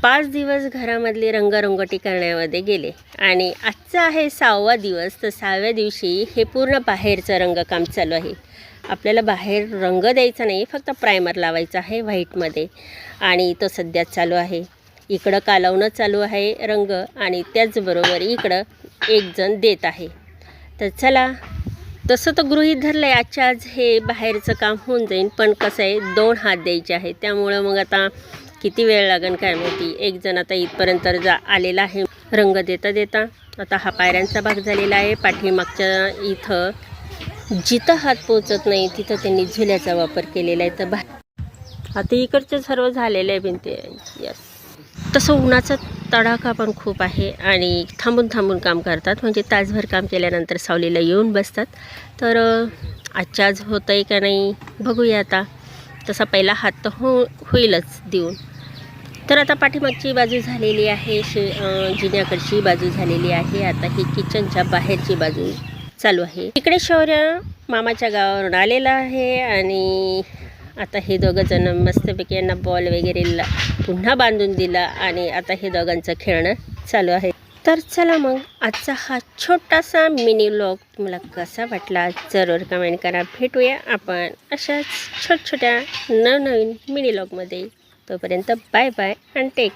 5 दिवस घरामधली रंगरंगोटी करण्यामध्ये गेले आणि आजचा आहे 6वा दिवस. तर 6व्या दिवशी हे पूर्ण बाहेरचं रंगकाम चालू आहे. आपल्याला बाहेर रंग द्यायचा नाही, फक्त प्रायमर लावायचा आहे व्हाईटमध्ये आणि तो सध्या चालू आहे. इकडं कालवणं चालू आहे रंग आणि त्याचबरोबर इकडं एक जण देत आहे. तर चला, तसं तर गृहीत धरलं आहे आजच्या आज हे बाहेरचं काम होऊन जाईल, पण कसं आहे 2 हात द्यायचे आहे, त्यामुळं मग आता किती वेळ लागेल काय माहिती. एक जण आता इथपर्यंत आलेला आहे रंग देता देता. आता हा पायऱ्यांचा भाग झालेला आहे. पाठीमागच्या इथं जिथं हात पोचत नाही तिथं त्यांनी झुल्याचा वापर केलेला आहे. तर आता इकडचं सर्व झालेलं आहे भिंती. यस, तसं उन्हाचा तडाखा पण खूप आहे आणि थांबून थांबून काम करतात, म्हणजे तासभर काम केल्यानंतर सावलीला येऊन बसतात. तर आजच्या आज होतं आहे का नाही बघूया आता. तसा पहिला हात तर होईलच देऊन. तर आता पाठीमागची बाजू झालेली आहे, जिन्याकडची बाजू झालेली आहे. आता ही किचनच्या बाहेरची बाजू चालू आहे. इकडे शौर्य मामाच्या गावावरून आलेला आहे आणि आता हे दोघं जण मस्तपैकी यांना बॉल वगैरे पुन्हा बांधून दिला आणि आता हे दोघांचं खेळणं चालू आहे. तर चला मग, आजचा हा छोटासा मिनी व्लॉग तुम्हाला कसा वाटला जरूर कमेंट करा. भेटूया आपण अशाच छोट्या नवनवीन मिनी व्लॉगमध्ये. तोपर्यंत बाय बाय आणि टेक